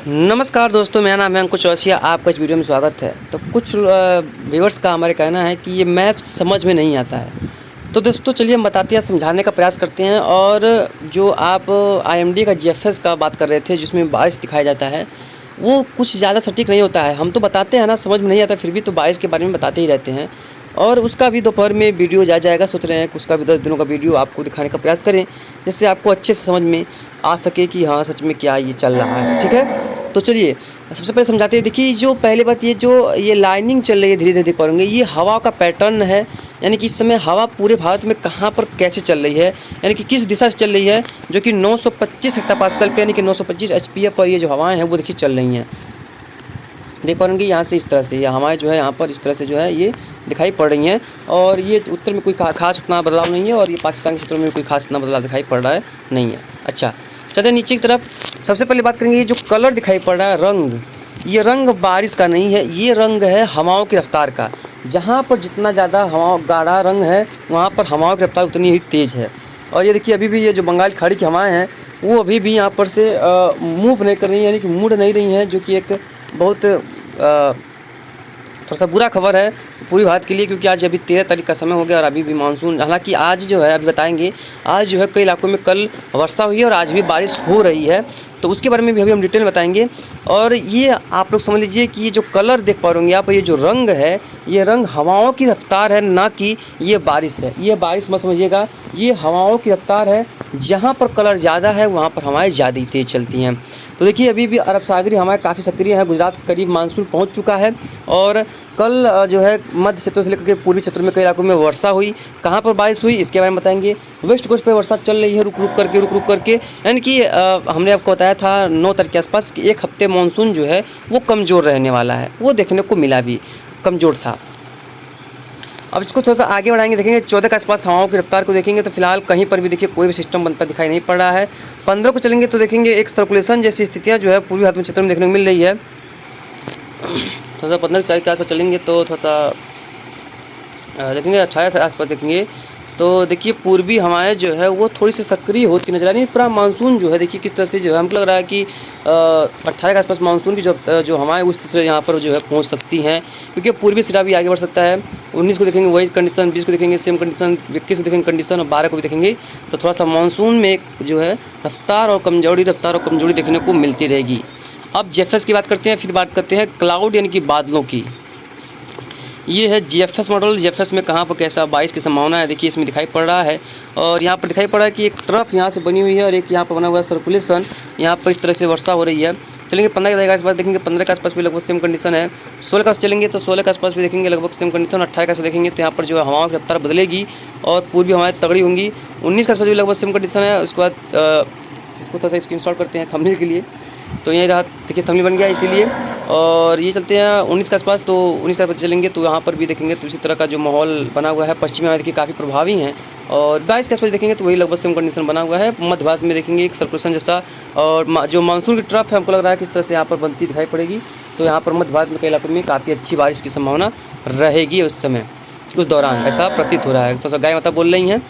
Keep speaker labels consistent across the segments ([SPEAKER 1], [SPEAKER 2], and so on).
[SPEAKER 1] नमस्कार दोस्तों, मेरा नाम है अंकुश चौरसिया। आपका इस वीडियो में स्वागत है। तो कुछ व्यूअर्स का हमारे कहना है कि ये मैप समझ में नहीं आता है। तो दोस्तों चलिए हम बताते हैं, समझाने का प्रयास करते हैं। और जो आप IMD का GFS का बात कर रहे थे जिसमें बारिश दिखाया जाता है, वो कुछ ज़्यादा सटीक नहीं होता है। हम तो बताते हैं ना, समझ में नहीं आता फिर भी तो बारिश के बारे में बताते ही रहते हैं। और उसका भी दोपहर में वीडियो जाएगा, सोच रहे हैं कि उसका भी 10 दिनों का वीडियो आपको दिखाने का प्रयास करें, जिससे आपको अच्छे से समझ में आ सके कि हाँ सच में क्या ये चल रहा है। ठीक है, तो चलिए सबसे पहले समझाते हैं। देखिए, जो पहले बात, ये लाइनिंग चल रही है, धीरे धीरे देख पाएंगे, ये हवा का पैटर्न है। यानी कि इस समय हवा पूरे भारत में कहाँ पर कैसे चल रही है, यानी कि किस दिशा से चल रही है, जो कि 925 हेक्टापास्कल पे यानी कि 925 एचपीए पर ये जो हवाएं हैं वो देखिए चल रही हैं। देख पाएंगे यहाँ से इस तरह से, ये हवाएं जो है यहाँ पर इस तरह से जो है ये दिखाई पड़ रही हैं। और ये उत्तर में कोई खास उतना बदलाव नहीं है, और ये पाकिस्तान के क्षेत्रों में कोई खास उतना बदलाव दिखाई पड़ रहा है नहीं है। अच्छा, चलते नीचे की तरफ। सबसे पहले बात करेंगे, ये जो कलर दिखाई पड़ रहा है, रंग, ये रंग बारिश का नहीं है, ये रंग है हवाओं की रफ्तार का। जहाँ पर जितना ज़्यादा हवा गाढ़ा रंग है, वहाँ पर हवाओं की रफ्तार उतनी ही तेज़ है। और ये देखिए, अभी भी ये जो बंगाल की खाड़ी की हवाएँ हैं वो अभी भी यहाँ पर से मूव नहीं कर रही हैं, यानी कि मुड़ नहीं रही हैं, जो कि एक बहुत थोड़ा सा बुरा खबर है पूरी भारत के लिए। क्योंकि आज अभी 13 तारीख का समय हो गया और अभी भी मानसून, हालांकि आज जो है अभी बताएंगे, आज जो है कई इलाकों में कल वर्षा हुई है और आज भी बारिश हो रही है, तो उसके बारे में भी अभी हम डिटेल बताएंगे। और ये आप लोग समझ लीजिए कि ये जो कलर देख पा रहे आप, ये जो रंग है, ये रंग हवाओं की रफ्तार है, ना कि ये बारिश है। ये बारिश मत समझिएगा, ये हवाओं की रफ्तार है। जहाँ पर कलर ज़्यादा है वहाँ पर हवाएं ज़्यादा तेज़ चलती हैं। तो देखिए, अभी भी अरब सागरी हवाएं काफ़ी सक्रिय है, गुजरात के करीब मानसून पहुंच चुका है। और कल जो है मध्य क्षेत्रों से लेकर के पूर्वी क्षेत्रों में कई इलाकों में वर्षा हुई। कहां पर बारिश हुई इसके बारे में बताएंगे। वेस्ट कोस्ट पे वर्षा चल रही है रुक रुक करके, यानी कि हमने आपको बताया था 9 तारीख के आसपास कि एक हफ्ते मानसून जो है वो कमज़ोर रहने वाला है, वो देखने को मिला भी, कमज़ोर था। अब इसको थोड़ा सा आगे बढ़ाएंगे, देखेंगे 14 के आसपास हवाओं की रफ्तार को देखेंगे तो फिलहाल कहीं पर भी देखिए कोई भी सिस्टम बनता दिखाई नहीं पड़ रहा है। 15 को चलेंगे तो देखेंगे एक सर्कुलेशन जैसी स्थितियां जो है पूर्वी भारत में क्षेत्र में देखने को मिल रही है। थोड़ा सा 15 के आसपास चलेंगे तो थोड़ा सा देखेंगे 18 के आसपास देखेंगे तो देखिए पूर्वी हवाएं जो है वो थोड़ी सी सक्रिय होती नजर आ रही है। पूरा मानसून जो है देखिए किस तरह से जो है हमको लग रहा है कि 18 के आसपास मानसून की जो हवाएं उस तरह से यहाँ पर जो है पहुँच सकती हैं, क्योंकि पूर्वी सिरा भी आगे बढ़ सकता है। 19 को देखेंगे वही कंडीशन, 20 को देखेंगे सेम कंडीशन, 21 को देखेंगे कंडीशन, और 12 को भी देखेंगे। तो थोड़ा सा मानसून में एक जो है रफ्तार और कमजोरी देखने को मिलती रहेगी। अब GFS की बात करते हैं, फिर बात करते हैं क्लाउड यानी कि बादलों की। ये है GFS मॉडल। GFS में कहाँ पर कैसा बारिश की संभावना है देखिए इसमें दिखाई पड़ रहा है। और यहाँ पर दिखाई पड़ रहा है कि एक ट्रफ यहाँ से बनी हुई है और एक यहाँ पर बना हुआ है सर्कुलेशन, यहाँ पर इस तरह से वर्षा हो रही है। चलेंगे 15 के आसपास देखेंगे, 15 के आसपास भी लगभग सेम कंडीशन है। 16 के आसपास चलेंगे तो 16 के आसपास भी देखेंगे लगभग सेम कंडीशन। 18 के आसपास देखेंगे तो यहाँ पर जो है हवाओं की रफ्तार बदलेगी और पूर्वी हवाएं तगड़ी होंगी। 19 के आसपास भी लगभग सेम कंडीशन है। उसके बाद इसको थोड़ा सा स्क्रीनशॉट करते हैं थंबनेल के लिए, तो ये रहा देखिए थंबनेल बन गया इसीलिए। और ये चलते हैं 19 के आसपास, तो 19 के आसपास चलेंगे तो यहाँ पर भी देखेंगे तो इसी तरह का जो माहौल बना हुआ है। पश्चिमी हवाएं देखिए काफ़ी प्रभावी हैं। और 22 के आसपास देखेंगे तो वही लगभग सेम कंडीशन बना हुआ है। मध्य भारत में देखेंगे एक सर्कुलेशन जैसा, और जो मानसून की ट्रफ है हमको लग रहा है किस तरह से यहाँ पर बनती दिखाई पड़ेगी। तो यहाँ पर मध्य भारत में कई इलाकों में काफ़ी अच्छी बारिश की संभावना रहेगी उस समय, उस दौरान ऐसा प्रतीत हो रहा है। तो गाय माता बोल रही हैं,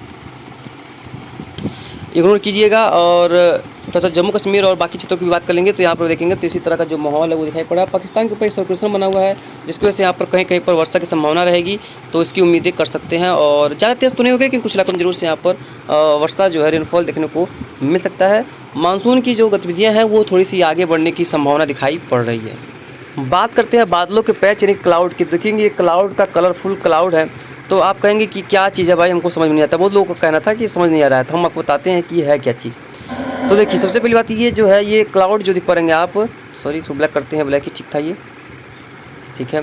[SPEAKER 1] इग्नोर कीजिएगा। और थोड़ा सा जम्मू कश्मीर और बाकी क्षेत्रों की बात कर लेंगे तो यहाँ पर देखेंगे तो इसी तरह का जो माहौल है वो दिखाई पड़ा है। पाकिस्तान के ऊपर सर्कुलेशन बना हुआ है जिसकी वजह से यहाँ पर कहीं कहीं पर वर्षा की संभावना रहेगी, तो इसकी उम्मीदें कर सकते हैं। और ज़्यादा तेज़ तो नहीं होगी, लेकिन कुछ इलाकों में जरूर से यहाँ पर वर्षा जो है रेनफॉल देखने को मिल सकता है। मानसून की जो गतिविधियाँ हैं वो थोड़ी सी आगे बढ़ने की संभावना दिखाई पड़ रही है। बात करते हैं बादलों के पैच यानी क्लाउड की। देखेंगे ये क्लाउड का कलरफुल क्लाउड है। तो आप कहेंगे कि क्या चीज़ है भाई, हमको समझ में नहीं आता। बहुत लोगों का कहना था कि समझ नहीं आ रहा है, तो हम आपको बताते हैं कि है क्या चीज़। तो देखिए सबसे पहली बात ये जो है, ये क्लाउड जो दिख पाएंगे आप, सॉरी इसको ब्लैक करते हैं, ब्लैक ही ठीक था ये, ठीक है।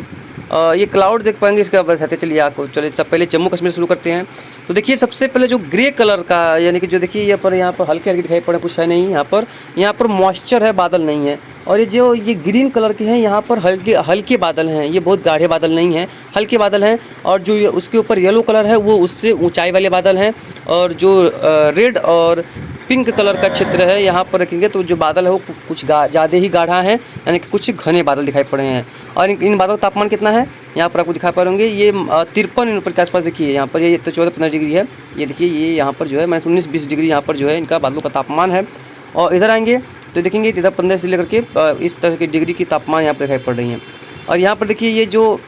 [SPEAKER 1] ये क्लाउड देख पाएंगे, इसका बताते चलिए आपको। चलिए सब पहले जम्मू कश्मीर शुरू करते हैं। तो देखिए सबसे पहले जो ग्रे कलर का, यानी कि जो देखिए यहाँ पर हल्के हल्के दिखाई पड़े, कुछ है नहीं यहाँ पर मॉइस्चर है, बादल नहीं है। और ये ग्रीन कलर के हैं, यहाँ पर हल्के बादल हैं, ये बहुत गाढ़े बादल नहीं हैं, हल्के बादल हैं। और जो उसके ऊपर येलो कलर है वो उससे ऊंचाई वाले बादल हैं। और जो रेड और पिंक कलर का क्षेत्र है यहाँ पर रखेंगे तो जो बादल है वो कुछ ज़्यादा ही गाढ़ा है, यानी कि कुछ घने बादल दिखाई पड़े हैं। और इन बादलों का तापमान कितना है यहाँ पर आपको दिखा पाएंगे, ये 53 ऊपर के आसपास देखिए। यहाँ पर ये तो 14-15 डिग्री है, ये देखिए ये यहाँ पर जो है 19-20 डिग्री यहाँ पर जो है इनका बादलों का तापमान है। और इधर आएंगे तो देखेंगे इधर 15 से लेकर के इस तरह की डिग्री की तापमान यहाँ पर दिखाई पड़ रही हैं। और यहाँ पर देखिए ये जो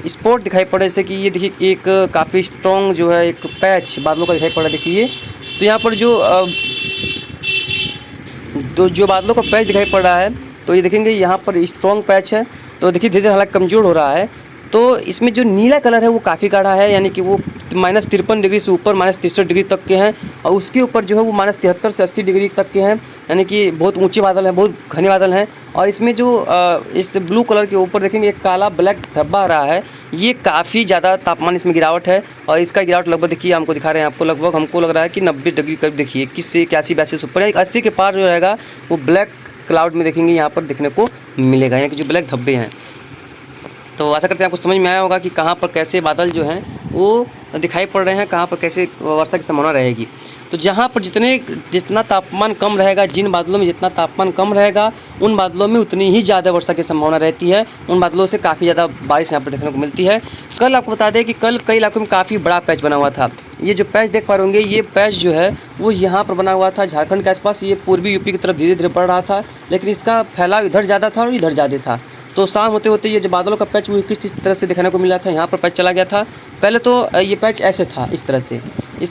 [SPEAKER 1] स्पॉट दिखाई पड़ रहा है, जैसे कि ये देखिए एक काफ़ी स्ट्रॉन्ग जो है एक पैच बादलों का दिखाई पड़ रहा है। देखिए तो यहाँ पर जो बादलों का पैच दिखाई पड़ रहा है, तो ये देखेंगे यहाँ पर स्ट्रॉन्ग पैच है। तो देखिए धीरे धीरे हालांकि कमज़ोर हो रहा है। तो इसमें जो नीला कलर है वो काफ़ी गाढ़ा है, यानी कि वो -53 डिग्री से ऊपर -63 डिग्री तक के हैं। और उसके ऊपर जो है वो -73 से 80 डिग्री तक के हैं, यानी कि बहुत ऊंचे बादल हैं, बहुत घने बादल हैं। और इसमें जो इस ब्लू कलर के ऊपर देखेंगे एक काला ब्लैक धब्बा आ रहा है, ये काफ़ी ज़्यादा तापमान इसमें गिरावट है। और इसका गिरावट लगभग देखिए हमको दिखा रहे हैं, आपको लगभग हमको लग रहा है कि 90 डिग्री करीब देखिए, 21 से 81 82 से ऊपर, 80 के पार जो रहेगा वो ब्लैक क्लाउड में देखेंगे यहाँ पर देखने को मिलेगा, यानी कि जो ब्लैक धब्बे हैं। तो आशा करते हैं आपको समझ में आया होगा कि कहाँ पर कैसे बादल जो हैं वो दिखाई पड़ रहे हैं, कहाँ पर कैसे वर्षा की संभावना रहेगी। तो जहाँ पर जितना तापमान कम रहेगा, जिन बादलों में जितना तापमान कम रहेगा, उन बादलों में उतनी ही ज़्यादा वर्षा की संभावना रहती है। उन बादलों से काफ़ी ज़्यादा बारिश यहाँ पर देखने को मिलती है। कल आपको बता दें कि कल कई इलाकों में काफ़ी बड़ा पैच बना हुआ था। ये जो पैच देख पा रहे होंगे, ये पैच जो है वो यहाँ पर बना हुआ था झारखंड के आसपास। ये पूर्वी यूपी की तरफ धीरे धीरे बढ़ रहा था, लेकिन इसका फैलाव इधर ज़्यादा था और इधर ज़्यादा था। तो शाम होते होते ये जो बादलों का पैच वो किस तरह से देखने को मिला था, यहाँ पर पैच चला गया था। पहले तो ये पैच ऐसे था, इस तरह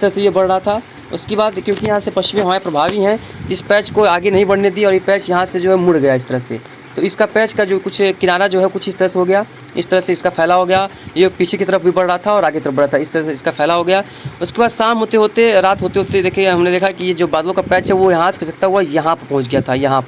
[SPEAKER 1] से ये बढ़ रहा था। उसके बाद क्योंकि यहाँ से पश्चिमी हवाएं प्रभावी हैं, इस पैच को आगे नहीं बढ़ने दी और ये पैच यहाँ से जो है मुड़ गया इस तरह से। तो इसका पैच का जो कुछ किनारा जो है कुछ इस तरह से हो गया, इस तरह से इसका फैलाव हो गया। ये पीछे की तरफ भी बढ़ रहा था और आगे की तरफ बढ़ रहा था, इस तरह से इसका फैलाव हो गया। उसके बाद शाम होते होते रात होते होते देखिए हमने देखा कि ये जो बादलों का पैच है वो यहाँ से खिसकता हुआ यहाँ पर पहुँच गया था, यहाँ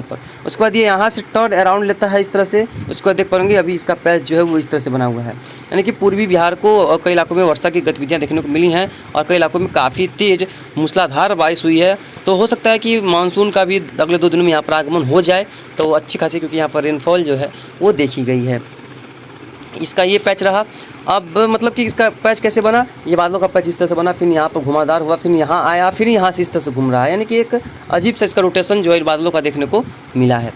[SPEAKER 1] पर। उसके बाद ये यहाँ से टर्न अराउंड लेता है इस तरह से। उसके बाद देख पाएंगे अभी इसका पैच जो है वो इस तरह से बना हुआ है, यानी कि पूर्वी बिहार को कई इलाकों में वर्षा की गतिविधियाँ देखने को मिली हैं और कई इलाकों में काफ़ी तेज़ मूसलाधार बारिश हुई है। तो हो सकता है कि मानसून का भी अगले 2 दिनों में यहाँ पर आगमन हो जाए, तो अच्छी खासी, क्योंकि यहाँ पर रेनफॉल जो है वो देखी गई है। इसका ये पैच रहा। अब मतलब कि इसका पैच कैसे बना, ये बादलों का पैच इस तरह से बना, फिर यहाँ पर घुमावदार हुआ, फिर यहाँ आया, फिर यहाँ से इस तरह से घूम रहा है, यानी कि एक अजीब सा इसका रोटेशन जो है बादलों का देखने को मिला है।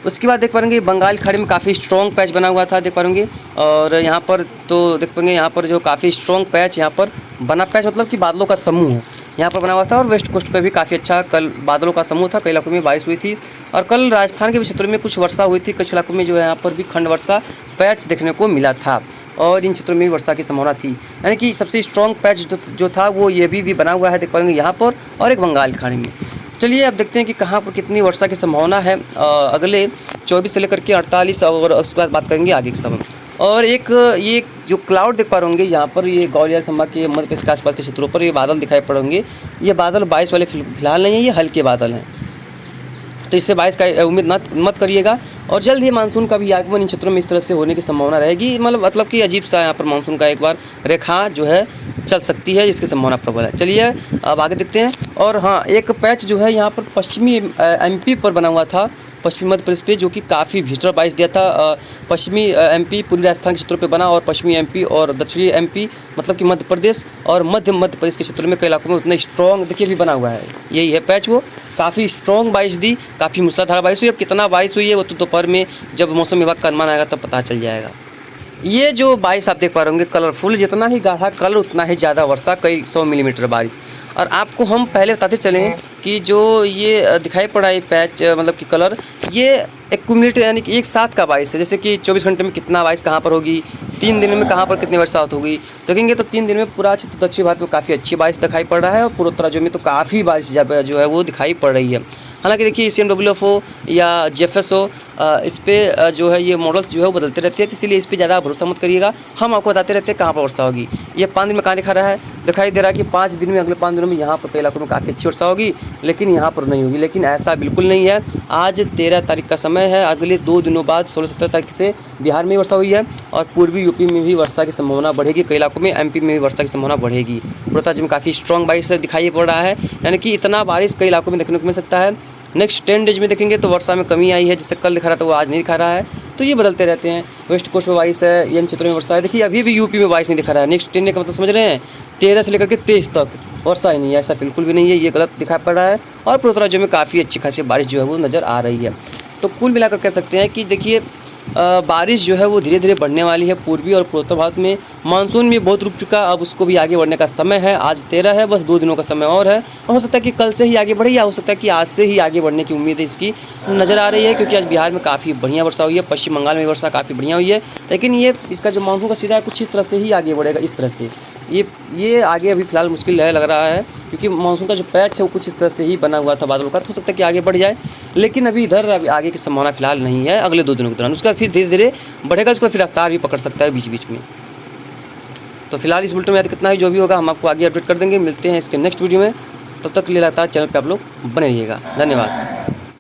[SPEAKER 1] उसके बाद देख पाएंगे बंगाल खाड़ी में काफ़ी स्ट्रॉन्ग पैच बना हुआ था, देख पाएंगे। और यहाँ पर तो देख पाएंगे यहाँ पर जो काफ़ी स्ट्रॉन्ग पैच यहाँ पर बना, पैच मतलब कि बादलों का समूह यहाँ पर बना हुआ था। और वेस्ट कोस्ट पे भी काफ़ी अच्छा कल बादलों का समूह था, कई इलाकों में बारिश हुई थी। और कल राजस्थान के भी क्षेत्रों में कुछ वर्षा हुई थी, कुछ इलाकों में जो है यहाँ पर भी खंड वर्षा पैच देखने को मिला था और इन क्षेत्रों में भी वर्षा की संभावना थी। यानी कि सबसे स्ट्रॉन्ग पैच जो था वो ये भी बना हुआ है, देख पाएंगे यहाँ पर और एक बंगाल खाड़ी में। चलिए अब देखते हैं कि कहाँ पर कितनी वर्षा की संभावना है अगले 24 से लेकर के 48, और उसके बाद बात करेंगे आगे के समय। और एक ये जो क्लाउड देख पा रहे होंगे यहाँ पर, ये ग्वालियर संभाग के मध्य प्रदेश के आसपास के क्षेत्रों पर ये बादल दिखाई पड़ होंगे। ये बादल बारिश वाले फिलहाल नहीं है, ये हल्के बादल हैं, तो इससे बारिश का उम्मीद मत करिएगा। और जल्द ही मानसून का भी आगमन इन क्षेत्रों में इस तरह से होने की संभावना रहेगी। मतलब कि अजीब सा यहाँ पर मानसून का एक बार रेखा जो है चल सकती है, जिसकी संभावना प्रबल है। चलिए अब आगे देखते हैं। और हाँ, एक पैच जो है यहाँ पर पश्चिमी एमपी पर बना हुआ था, पश्चिमी मध्य प्रदेश पे, जो कि काफ़ी भीषण बारिश दिया था। पश्चिमी एमपी पूर्वी राजस्थान के क्षेत्रों पे बना, और पश्चिमी एमपी और दक्षिणी एमपी मतलब कि मध्य प्रदेश और मध्य प्रदेश के क्षेत्रों में कई इलाकों में उतना स्ट्रॉन्ग देखिए भी बना हुआ है। यही है पैच, वो काफ़ी स्ट्रॉन्ग बारिश दी, काफ़ी मूसलाधार बारिश हुई। अब कितना बारिश हुई है वो तो दोपहर में जब मौसम विभाग का अनुमान आएगा तब पता चल जाएगा। ये जो बारिश आप देख पा रहे होंगे कलरफुल, जितना ही गाढ़ा कलर उतना ही ज़्यादा वर्षा, कई 100 मिलीमीटर बारिश। और आपको हम पहले बताते चलें कि जो ये दिखाई पड़ा है पैच मतलब कि कलर, ये एक्यूमुलेट यानी कि एक साथ का बारिश है। जैसे कि 24 घंटे में कितना बारिश कहाँ पर होगी, 3 दिन में कहाँ पर कितनी बरसात होगी, देखेंगे तो 3 दिन में पूरा क्षेत्र दक्षिण भारत में काफ़ी अच्छी बारिश दिखाई पड़ रहा है, और पूर्वोत्तर राज्यों में तो काफ़ी बारिश जो है वो दिखाई पड़ रही है। हालांकि देखिए CMWFO या GFSO इस पर जो है ये मॉडल्स जो है वो बदलते रहते हैं, तो इसीलिए इस पर ज़्यादा भरोसा मत करिएगा। हम आपको बताते रहते हैं कहाँ पर वर्षा होगी। ये 5 दिन में कहाँ दिखा रहा है, दिखाई दे रहा है कि 5 दिन में, अगले 5 दिनों में यहाँ पर कई इलाकों में काफ़ी अच्छी वर्षा होगी, लेकिन यहाँ पर नहीं होगी। लेकिन ऐसा बिल्कुल नहीं है। आज 13 तारीख का समय है, अगले 2 दिनों बाद 16-17 तारीख से बिहार में वर्षा हुई है और पूर्वी यूपी में भी वर्षा की संभावना बढ़ेगी, कई इलाकों में MP में भी वर्षा की संभावना बढ़ेगी। पूर्वोत्तर राज्य में काफ़ी स्ट्रॉन्ग बारिश दिखाई पड़ रहा है, यानी कि इतना बारिश कई इलाकों में देखने को मिल सकता है। नेक्स्ट 10 डेज में देखेंगे तो वर्षा में कमी आई है, जिससे कल दिखा रहा था वो आज नहीं दिखा रहा है। तो ये बदलते रहते हैं। वेस्ट कोस्ट में बारिश है, इन क्षेत्रों में वर्षा है। देखिए अभी भी यूपी में बारिश नहीं दिखा रहा है। नेक्स्ट 10 डे का मतलब समझ रहे हैं, 13 से लेकर के 23 तक वर्षा ही नहीं है, ऐसा बिल्कुल भी नहीं है, ये गलत दिखाई पड़ रहा है। और पूर्वोत्तर राज्यों में काफ़ी अच्छी खासी बारिश जो है वो नज़र आ रही है। तो कुल मिलाकर कह सकते हैं कि देखिए बारिश जो है वो धीरे धीरे बढ़ने वाली है। पूर्वी और पूर्वोत्तर भारत में मानसून भी बहुत रुक चुका, अब उसको भी आगे बढ़ने का समय है। आज 13 है, बस 2 दिनों का समय और है। हो सकता है कि कल से ही आगे बढ़े, या हो सकता है कि आज से ही आगे बढ़ने की उम्मीद है इसकी नज़र आ रही है, क्योंकि आज बिहार में काफ़ी बढ़िया वर्षा हुई है, पश्चिम बंगाल में वर्षा काफ़ी बढ़िया हुई है। लेकिन ये इसका जो मानसून का सिरा है कुछ इस तरह से ही आगे बढ़ेगा, इस तरह से ये आगे अभी फ़िलहाल मुश्किल है, लग रहा है, क्योंकि मानसून का जो पैच है वो कुछ इस तरह से ही बना हुआ था बादलों का। तो हो सकता है कि आगे बढ़ जाए, लेकिन अभी इधर अभी आगे की संभावना फ़िलहाल नहीं है अगले 2 दिनों के दौरान। उसके बाद फिर धीरे धीरे बढ़ेगा, उसके बाद फिर रफ्तार भी पकड़ सकता है बीच बीच में। तो फिलहाल इस बुलेटिन में कितना ही जो भी होगा हम आपको आगे अपडेट कर देंगे। मिलते हैं इसके नेक्स्ट वीडियो में, तब तक के लिए लगातार चैनल पर आप लोग बने रहिएगा। धन्यवाद।